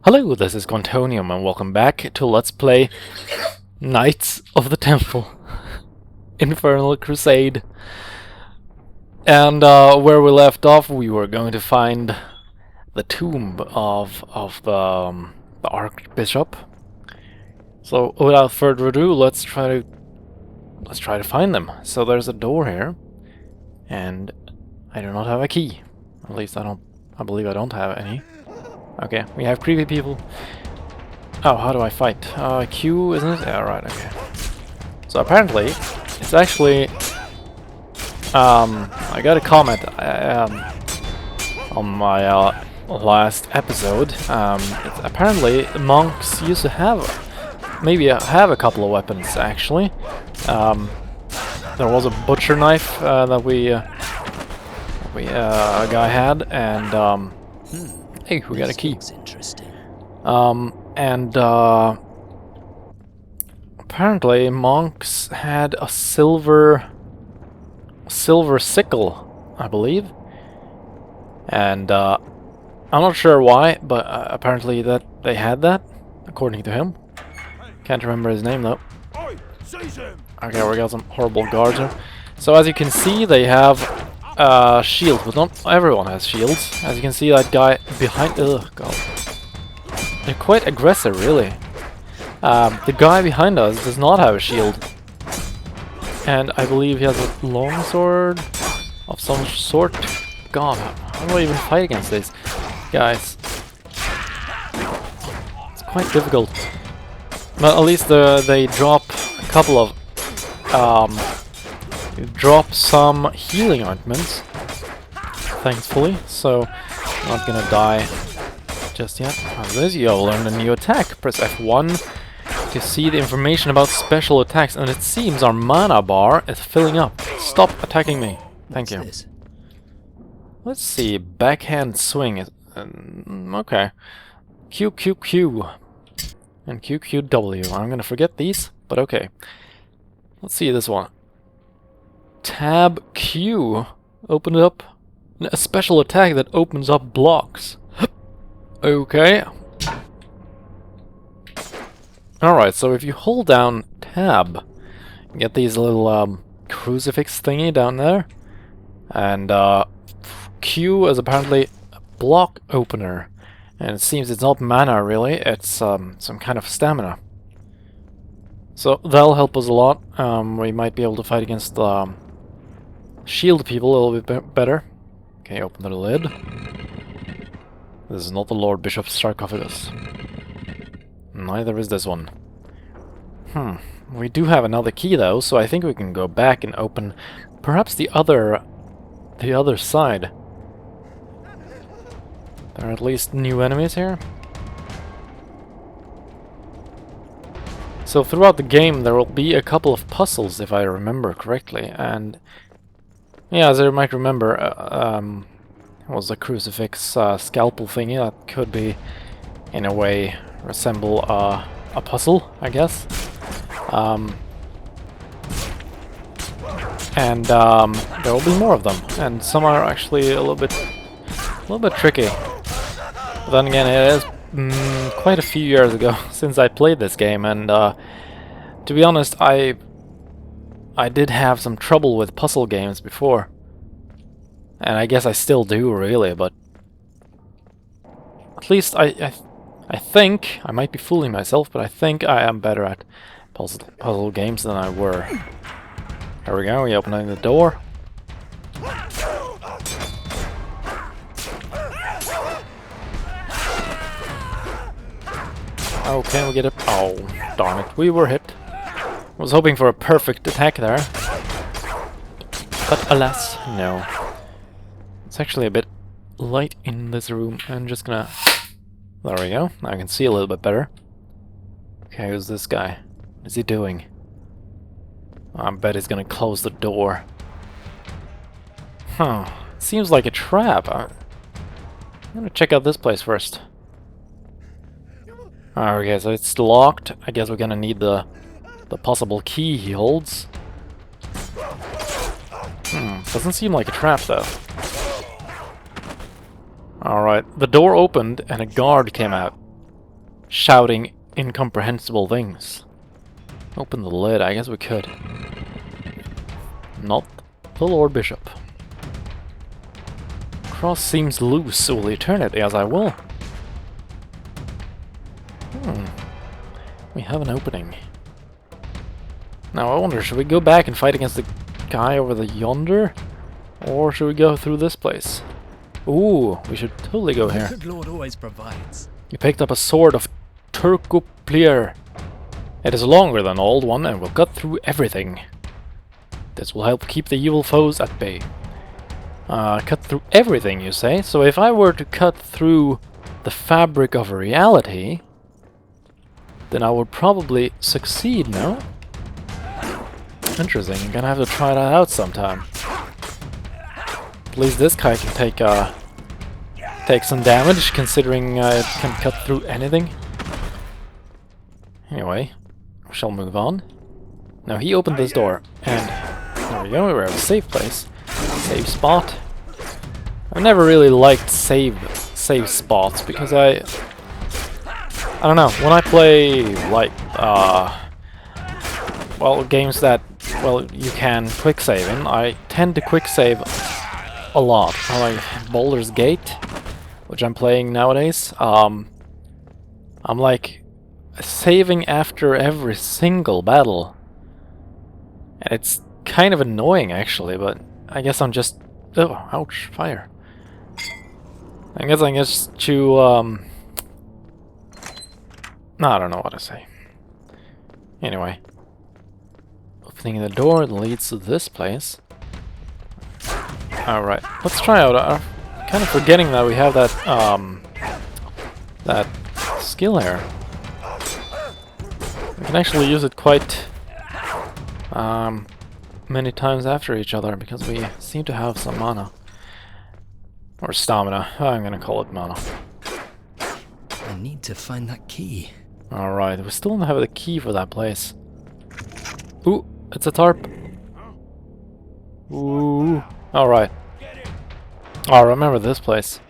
Hello, this is Kwantonium and welcome back to Let's Play Knights of the Temple Infernal Crusade. And where we left off, we were going to find the tomb of the Archbishop. So without further ado, let's try to find them. So there's a door here, and I do not have a key. At least I believe I don't have any. Okay, we have creepy people. Oh, how do I fight? Q, isn't it? Yeah, right, okay. So apparently, it's actually... I got a comment on my last episode. Apparently, monks used to have... maybe have a couple of weapons, actually. There was a butcher knife that a guy had, and... hey, we got a key. Interesting. Apparently monks had a silver sickle, I believe. And I'm not sure why, but apparently that they had that, according to him. Can't remember his name though. Okay, we got some horrible guards here. So as you can see, they have shields, but not everyone has shields. As you can see, that guy behind... Ugh, God. They're quite aggressive, really. The guy behind us does not have a shield. And I believe he has a long sword of some sort. God, how do I even fight against these guys? It's quite difficult. But at least they drop a couple of... drop some healing ointments, thankfully, so I'm not gonna die just yet. As this, you'll learn a new attack. Press F1 to see the information about special attacks, and it seems our mana bar is filling up. Stop attacking me. Thank you. This? Let's see, backhand swing is... okay. Q, Q, Q. And Q, Q, W. I'm gonna forget these, but okay. Let's see this one. Tab Q. Open it up. A special attack that opens up blocks. Okay. Alright, so if you hold down Tab, you get these little crucifix thingy down there. And Q is apparently a block opener. And it seems it's not mana really, it's some kind of stamina. So that'll help us a lot. We might be able to fight against shield people a little bit better. Okay, open the lid. This is not the Lord Bishop's sarcophagus. Neither is this one. We do have another key though, so I think we can go back and open perhaps the other side. There are at least new enemies here. So throughout the game there will be a couple of puzzles, if I remember correctly, and yeah, as I might remember, was a crucifix scalpel thingy that could be, in a way, resemble a puzzle, I guess. There will be more of them, and some are actually a little bit tricky. But then again, it is quite a few years ago since I played this game, and to be honest, I did have some trouble with puzzle games before. And I guess I still do, really, but... at least I think, I might be fooling myself, but I think I am better at puzzle games than I were. There we go, we opening the door. Oh, can we get it? Oh, darn it, we were hit. I was hoping for a perfect attack there. But alas, no. It's actually a bit light in this room. I'm just gonna... there we go. Now I can see a little bit better. Okay, who's this guy? What is he doing? I bet he's gonna close the door. Huh. Seems like a trap. I'm gonna check out this place first. Okay, so it's locked. I guess we're gonna need the possible key he holds. Doesn't seem like a trap though. Alright, the door opened and a guard came out. shouting incomprehensible things. Open the lid, I guess we could. Not the Lord Bishop. Cross seems loose. Will you turn it? Yes, I will. We have an opening. Now I wonder, should we go back and fight against the guy over the yonder? Or should we go through this place? Ooh, we should totally go here. The good Lord always provides. You picked up a sword of Turcoplier. It is longer than the old one and will cut through everything. This will help keep the evil foes at bay. Cut through everything, you say? So if I were to cut through the fabric of reality, then I would probably succeed, no? Interesting, I'm gonna have to try that out sometime. At least this guy can take some damage, considering it can cut through anything. Anyway, we shall move on. Now he opened this door, and there we go, we're at a safe place. Save spot. I've never really liked save spots because I don't know, when I play like well, games that you can quick save in, I tend to quick save a lot. Like Baldur's Gate, which I'm playing nowadays. I'm like saving after every single battle. And it's kind of annoying actually, but I guess I'm just... Oh, ouch, fire. I guess I'm just too, no, I don't know what to say. Anyway. Opening the door that leads to this place. Alright, let's try out our... Kind of forgetting that we have that, that skill here. We can actually use it quite, many times after each other, because we seem to have some mana. Or stamina. I'm gonna call it mana. I need to find that key. Alright, we still don't have the key for that place. Ooh, it's a tarp. Ooh. Alright. Oh, I remember this place.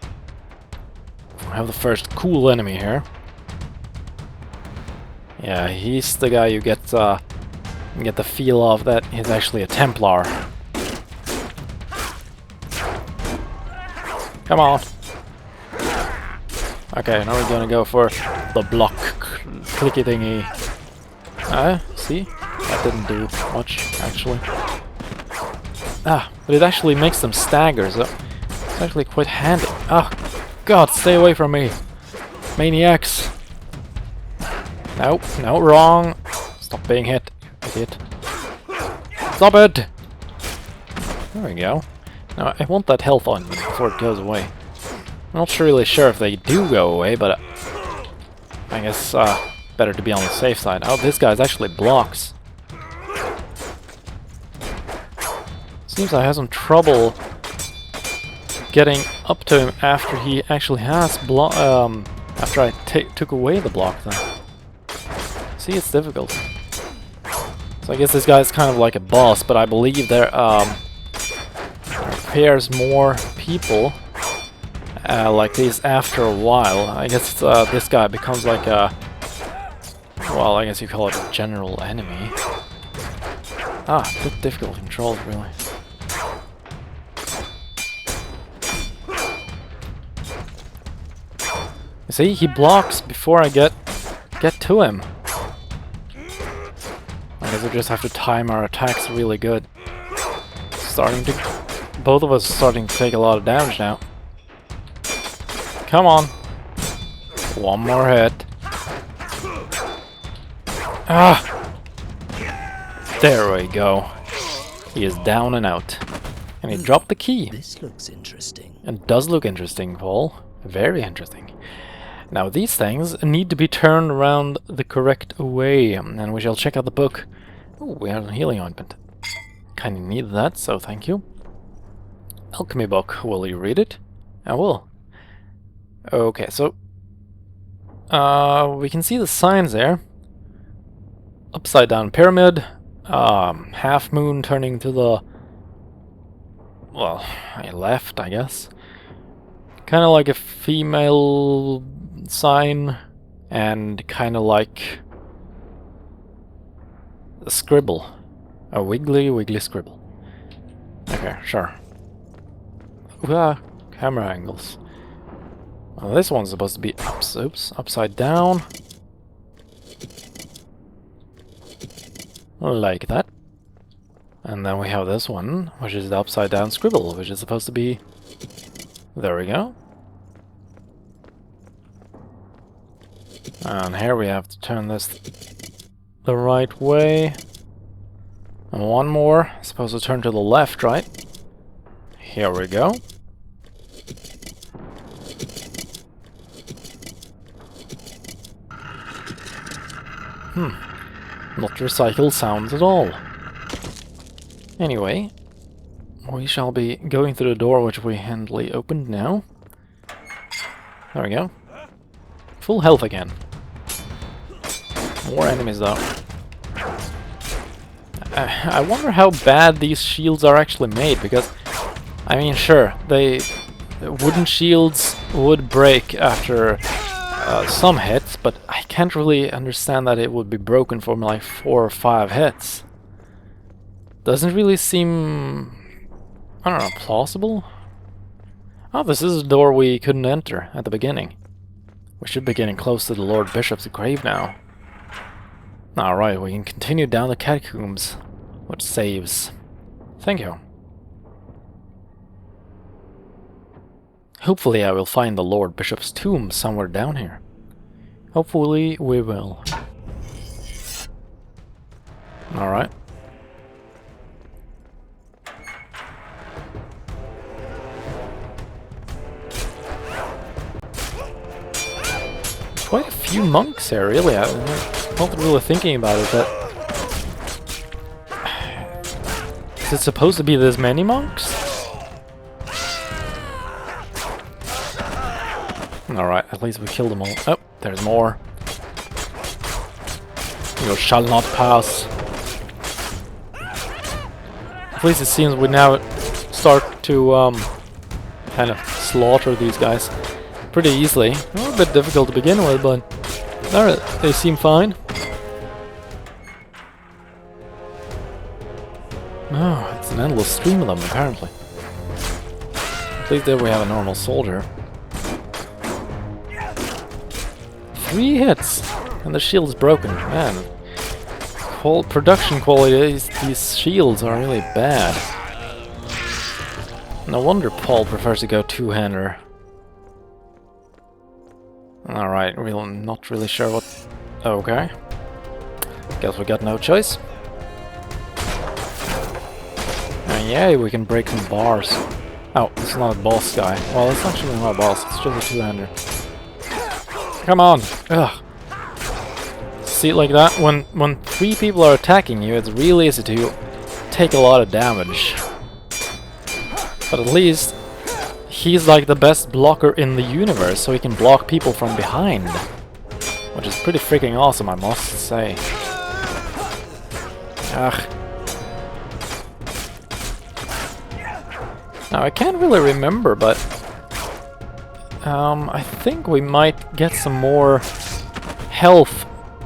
We have the first cool enemy here. Yeah, he's the guy you get the feel of that he's actually a Templar. Come on. Okay, now we're gonna go for the block clicky thingy. See? That didn't do much, actually. Ah, but it actually makes them stagger, so it's actually quite handy. Oh, God, stay away from me. Maniacs. Nope, no, wrong. Stop being hit, idiot. Stop it! There we go. Now, I want that health on me before it goes away. I'm not really sure if they do go away, but I guess better to be on the safe side. Oh, this guy's actually blocks. Seems I have some trouble getting up to him after he actually has after I took away the block then. See, it's difficult. So I guess this guy's kind of like a boss, but I believe there appears more people like these after a while. I guess this guy becomes like a... Well, I guess you call it a general enemy. Ah, a bit difficult to control, really. You see, he blocks before I get to him. I guess we just have to time our attacks really good. Both of us are starting to take a lot of damage now. Come on. One more hit. Ah! There we go. He is down and out. And he dropped the key. This looks interesting. It does look interesting, Paul. Very interesting. Now these things need to be turned around the correct way, and we shall check out the book. Oh, we have a healing ointment. Kinda need that, so thank you. Alchemy book, will you read it? I will. Okay, so we can see the signs there. Upside down pyramid, half moon turning to the, well, left, I guess. Kind of like a female sign, and kind of like a scribble. A wiggly scribble. Okay, sure. Camera angles. Well, this one's supposed to be upside down. Like that. And then we have this one, which is the upside down scribble, which is supposed to be... There we go. And here we have to turn this the right way. And one more, supposed to turn to the left, right? Here we go. Not recycled sounds at all. Anyway, we shall be going through the door which we handily opened now. There we go. Full health again. More enemies though. I wonder how bad these shields are actually made, because, I mean, sure, wooden shields would break after some hits, but I can't really understand that it would be broken from like 4 or 5 hits. Doesn't really seem, I don't know, plausible? Oh, this is a door we couldn't enter at the beginning. We should be getting close to the Lord Bishop's grave now. Alright, we can continue down the catacombs, which saves. Thank you. Hopefully I will find the Lord Bishop's tomb somewhere down here. Hopefully we will. Alright. Quite a few monks here, really. I'm not really thinking about it, but... Is it supposed to be this many monks? Alright, at least we killed them all. Oh, there's more. You shall not pass. At least it seems we now start to kind of slaughter these guys pretty easily. A bit difficult to begin with, but they seem fine. Oh, it's an endless stream of them, apparently. At least there we have a normal soldier. 3 hits, and the shield is broken. Man, production quality, these shields are really bad. No wonder Paul prefers to go two-hander. Alright, not really sure what... Okay. Guess we got no choice. And yeah, we can break some bars. Oh, it's not a boss guy. Well, it's actually not a boss, it's just a two-hander. Come on! Ugh. See, like that, when 3 people are attacking you, it's really easy to take a lot of damage. But at least he's like the best blocker in the universe, so he can block people from behind. Which is pretty freaking awesome, I must say. Ugh. Now, I can't really remember, but... I think we might get some more health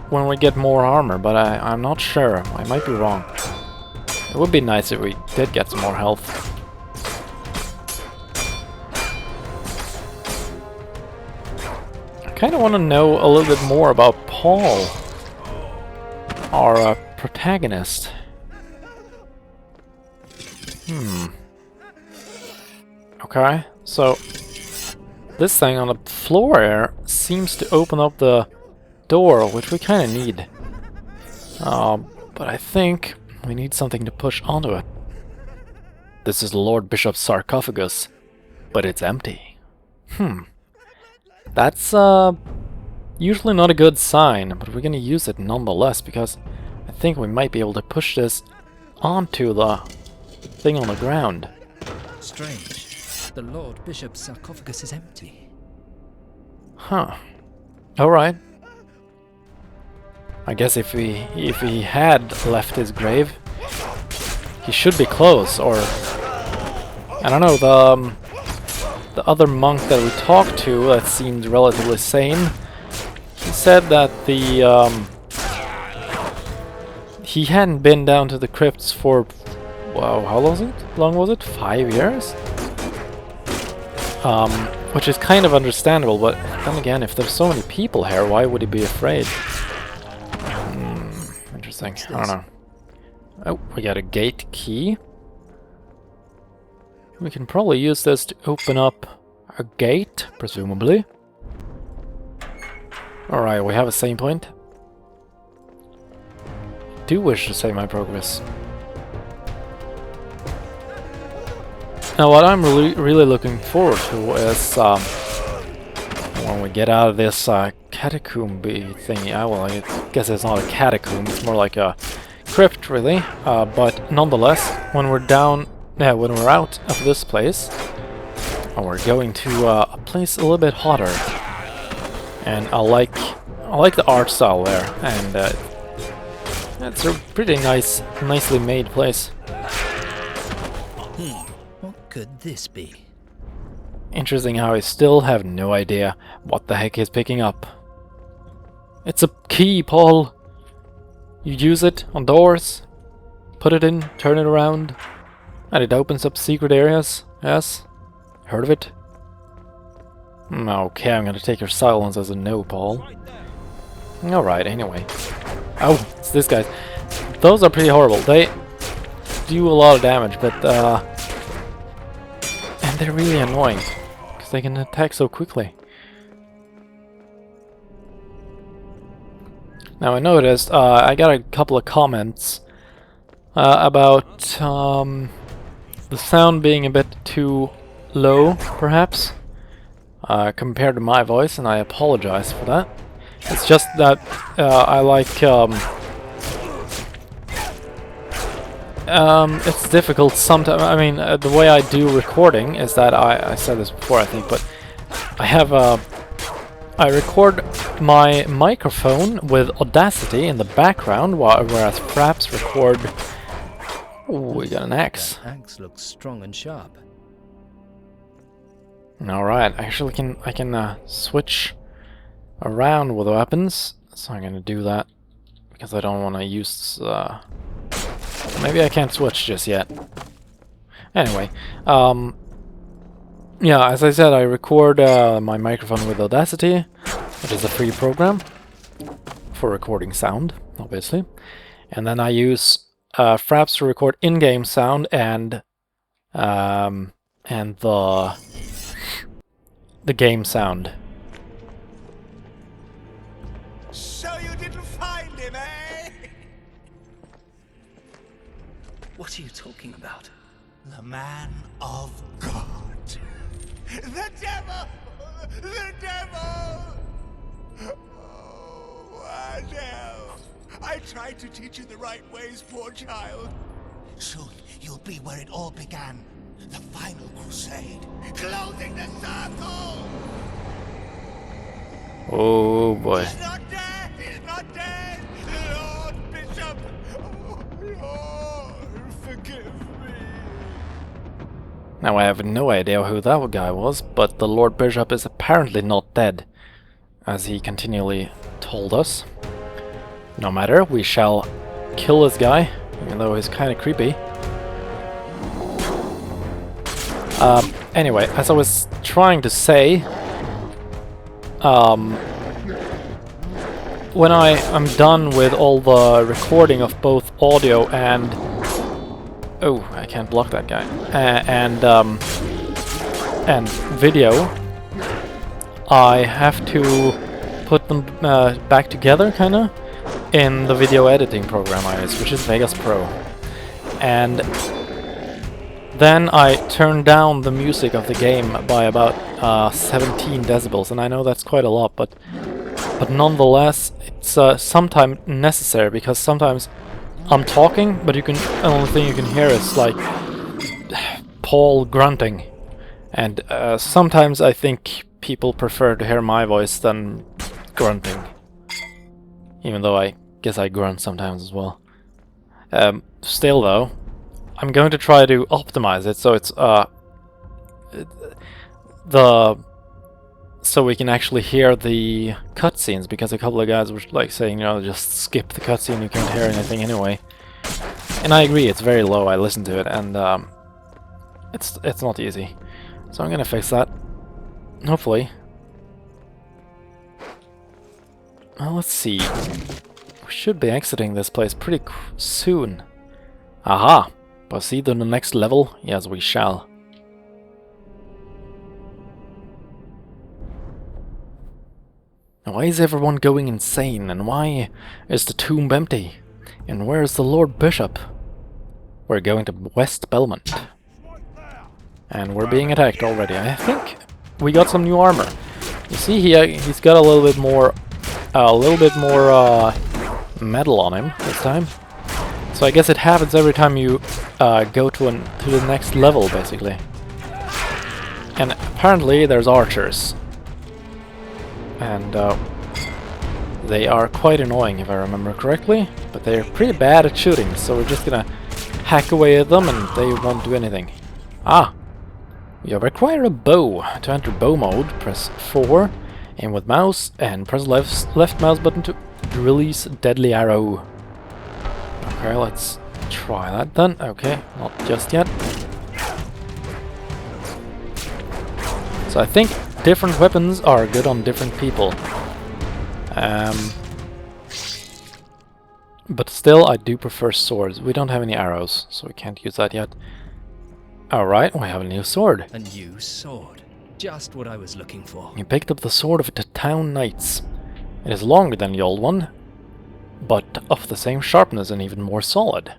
when we get more armor, but I'm not sure. I might be wrong. It would be nice if we did get some more health. I kind of want to know a little bit more about Paul, our protagonist. Okay, so this thing on the floor here seems to open up the door, which we kind of need. But I think we need something to push onto it. This is the Lord Bishop's sarcophagus, but it's empty. That's usually not a good sign, but we're gonna use it nonetheless, because I think we might be able to push this onto the thing on the ground. Strange. The Lord Bishop's sarcophagus is empty. Huh. Alright. I guess if he had left his grave, he should be close, or... I don't know, the other monk that we talked to that seemed relatively sane, he said that he hadn't been down to the crypts for, wow, how long was it? 5 years? Which is kind of understandable, but then again, if there's so many people here, why would he be afraid? Interesting. I don't know. Oh, we got a gate key. We can probably use this to open up a gate, presumably. Alright, we have a save point. I do wish to save my progress. Now what I'm really looking forward to is when we get out of this catacomb thingy. Well, I guess it's not a catacomb, it's more like a crypt really, but nonetheless, when we're when we're out of this place, we're going to a place a little bit hotter. And I like the art style there, and it's a pretty nicely made place. What could this be? Interesting how I still have no idea what the heck he's picking up. It's a key, Paul. You use it on doors, put it in, turn it around, and it opens up secret areas. Yes? Heard of it? Okay, I'm gonna take your silence as a no, Paul. Alright, anyway. Oh, it's this guy. Those are pretty horrible. They do a lot of damage, but and they're really annoying, because they can attack so quickly. Now I noticed, I got a couple of comments about the sound being a bit too low, perhaps, compared to my voice, and I apologize for that. It's just that I like... it's difficult sometimes. I mean, the way I do recording is that I said this before, I think, but I have I record my microphone with Audacity in the background, whereas Fraps record... Ooh, we got an axe. That axe looks strong and sharp. Alright, actually I can switch around with weapons, so I'm gonna do that, because I don't want to use... maybe I can't switch just yet. Anyway, yeah, as I said, I record my microphone with Audacity, which is a free program for recording sound, obviously. And then I use Fraps to record in-game sound and the game sound. So you didn't find him, eh? What are you talking about? The man of God. The devil! The devil! Oh, Adele. I tried to teach you the right ways, poor child. Soon you'll be where it all began. The final crusade. Closing the circle! Oh boy. He's not dead! He's not dead! Lord Bishop! Oh, Lord, forgive me. Now I have no idea who that guy was, but the Lord Bishop is apparently not dead, as he continually told us. No matter, we shall kill this guy, even though he's kind of creepy. Anyway, as I was trying to say, when I'm done with all the recording of both audio and... Oh, I can't block that guy. And video, I have to put them back together, kinda, in the video editing program I use, which is Vegas Pro. And then I turn down the music of the game by about 17 decibels, and I know that's quite a lot, but nonetheless, it's sometimes necessary, because sometimes I'm talking, but the only thing you can hear is like Paul grunting, and sometimes I think people prefer to hear my voice than grunting, even though I guess I grunt sometimes as well. Still though, I'm going to try to optimize it so it's the so we can actually hear the cutscenes, because a couple of guys were like saying, you know, just skip the cutscene, you can't hear anything anyway. And I agree, it's very low. I listened to it, and it's not easy. So I'm gonna fix that, hopefully. Well, let's see. We should be exiting this place pretty soon. Aha! Proceed to the next level? Yes, we shall. Why is everyone going insane? And why is the tomb empty? And where's the Lord Bishop? We're going to West Belmont. And we're being attacked already. I think we got some new armor. You see, he's got a little bit more metal on him this time. So I guess it happens every time you go to the next level, basically. And apparently there's archers. And they are quite annoying, if I remember correctly. But they're pretty bad at shooting, so we're just gonna hack away at them and they won't do anything. Ah! You require a bow. To enter bow mode, press 4, aim with mouse, and press left mouse button to release deadly arrow. Okay, let's try that then. Okay, not just yet. So I think different weapons are good on different people. But still, I do prefer swords. We don't have any arrows, so we can't use that yet. Alright, we have a new sword. A new sword. Just what I was looking for. You picked up the sword of the town knights. It is longer than the old one, but of the same sharpness and even more solid.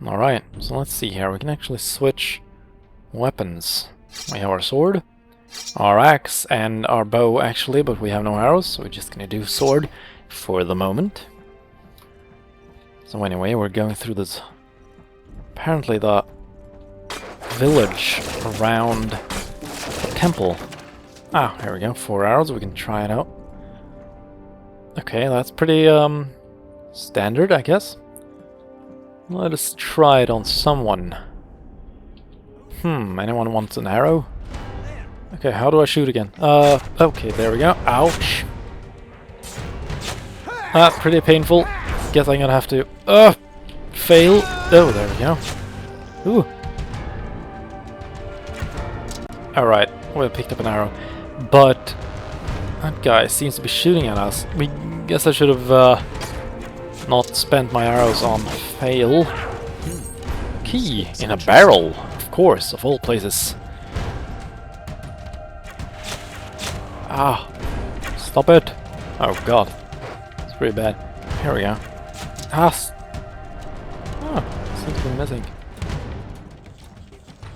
Alright, so let's see here. We can actually switch weapons. We have our sword, our axe, and our bow actually, but we have no arrows, so we're just gonna do sword for the moment. So anyway, we're going through this, apparently the village around the temple. Ah, here we go, 4 arrows, we can try it out. Okay, that's pretty standard, I guess. Let us try it on someone. Anyone wants an arrow? Okay, how do I shoot again? Okay, there we go. Ouch. Ah, pretty painful. Guess I'm gonna have to fail. Oh, there we go. Ooh. Alright, we picked up an arrow. But that guy seems to be shooting at us. We guess I should have not spent my arrows on fail. Key in a barrel, of course, of all places. Ah, stop it! Oh god, it's pretty bad. Here we go. Ah, seems to be missing.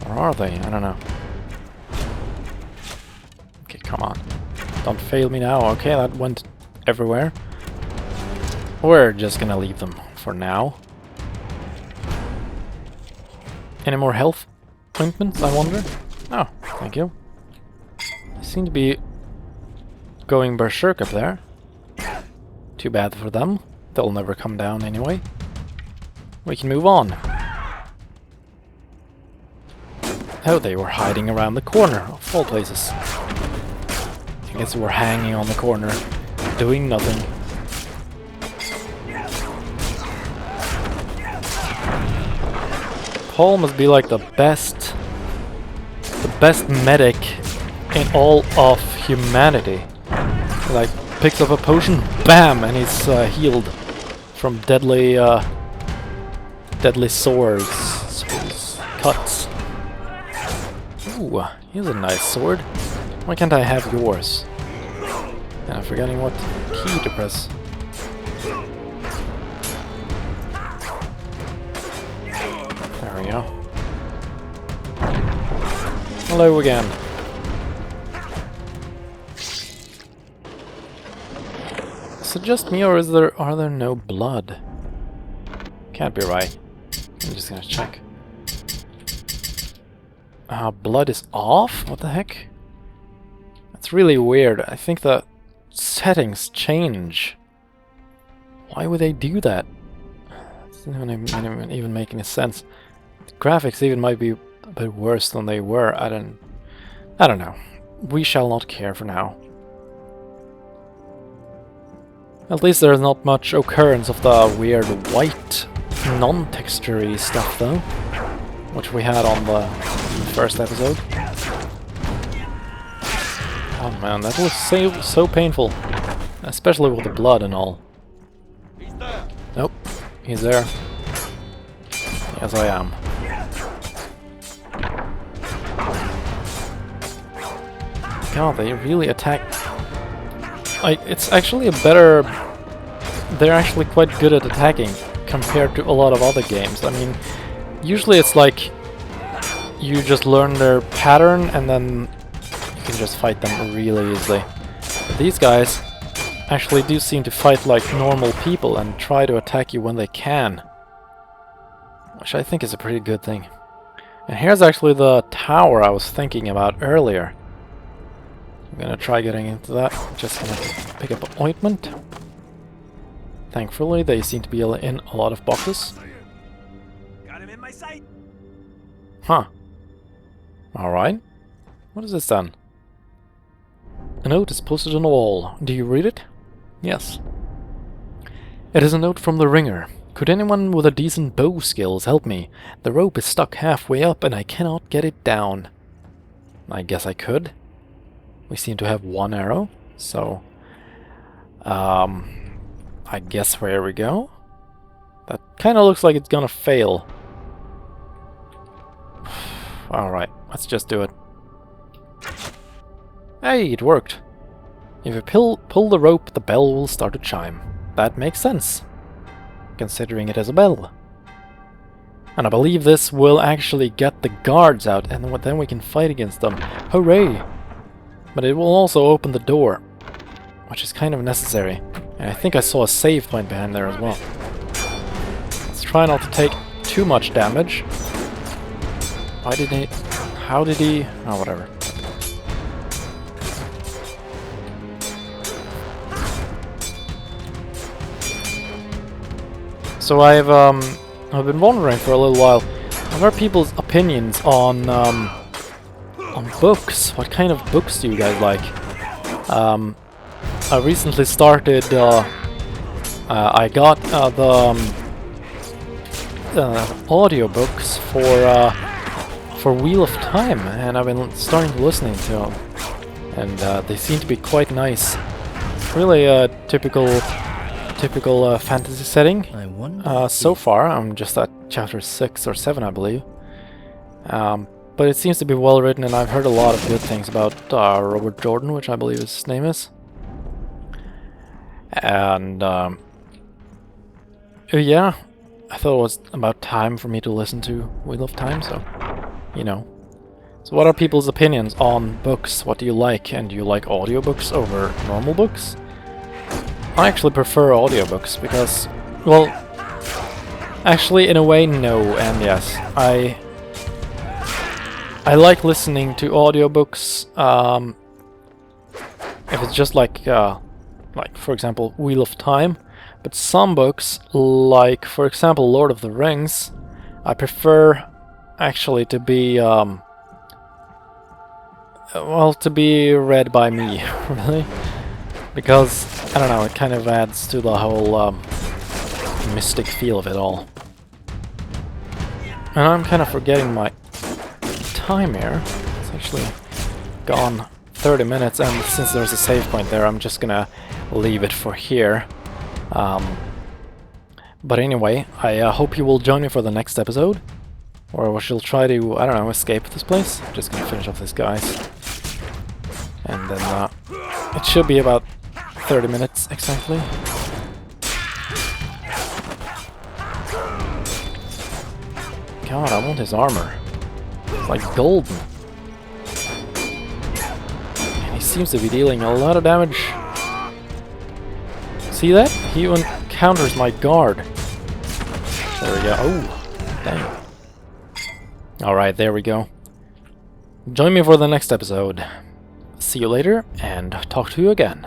Or are they? I don't know. Okay, come on. Don't fail me now. Okay, that went everywhere. We're just gonna leave them for now. Any more health ointments, I wonder? Oh, thank you. They seem to be going berserk up there. Too bad for them. They'll never come down anyway. We can move on. Oh, they were hiding around the corner, of all places. I guess we're hanging on the corner, doing nothing. Paul must be like the best medic in all of humanity. Like, picks up a potion, bam, and he's healed from deadly swords, cuts. Ooh, here's a nice sword. Why can't I have yours? And I'm forgetting what key to press. There we go. Hello again. Is it just me, or are there no blood? Can't be right. I'm just gonna check. Blood is off? What the heck? That's really weird. I think the settings change. Why would they do that? It doesn't even make any sense. The graphics even might be a bit worse than they were. I don't know. we shall not care for now. At least there's not much occurrence of the weird white, non-textury stuff though, which we had on the first episode. Oh man, that looks so painful, especially with the blood and all. Nope, he's there. Yes, I am. God, they really attack. Like, it's actually a better. They're actually quite good at attacking compared to a lot of other games. I mean, usually it's like you just learn their pattern and then you can just fight them really easily. But these guys actually do seem to fight like normal people and try to attack you when they can, which I think is a pretty good thing. And here's actually the tower I was thinking about earlier. I'm gonna try getting into that. Just gonna pick up ointment. Thankfully, they seem to be in a lot of boxes. Got him in my sight. Huh. Alright. What is this then? A note is posted on the wall. Do you read it? Yes. It is a note from the ringer. Could anyone with a decent bow skills help me? The rope is stuck halfway up and I cannot get it down. I guess I could. We seem to have one arrow, so I guess here we go. That kind of looks like it's gonna fail. Alright, let's just do it. Hey, it worked. If you pull the rope, the bell will start to chime. That makes sense, considering it is a bell. And I believe this will actually get the guards out, and then we can fight against them. Hooray! But it will also open the door, which is kind of necessary. And I think I saw a save point behind there as well. Let's try not to take too much damage. Why did he... How did he... Oh, whatever. So I've been wondering for a little while, what are people's opinions on books? What kind of books do you guys like? I recently started. I got the audiobooks for Wheel of Time, and I've been starting to listening to them, and they seem to be quite nice. Really a typical fantasy setting. I wonder So far, I'm just at chapter 6 or 7, I believe. But it seems to be well written, and I've heard a lot of good things about Robert Jordan, which I believe his name is. And yeah, I thought it was about time for me to listen to Wheel of Time, so you know. So what are people's opinions on books? What do you like? And do you like audiobooks over normal books? I actually prefer audiobooks because, well, actually in a way no and yes. I like listening to audiobooks if it's just like for example Wheel of Time, but some books, like for example Lord of the Rings, I prefer actually to be to be read by me, really, because I don't know, it kind of adds to the whole mystic feel of it all. And I'm kind of forgetting my time here. It's actually gone 30 minutes, and since there's a save point there, I'm just gonna leave it for here. But anyway, I hope you will join me for the next episode, or we shall try to, I don't know, escape this place. I'm just gonna finish off these guys, and then it should be about 30 minutes exactly. God, I want his armor. It's like golden. And he seems to be dealing a lot of damage. See that? He even counters my guard. There we go. Oh, dang. Alright, there we go. Join me for the next episode. See you later, and talk to you again.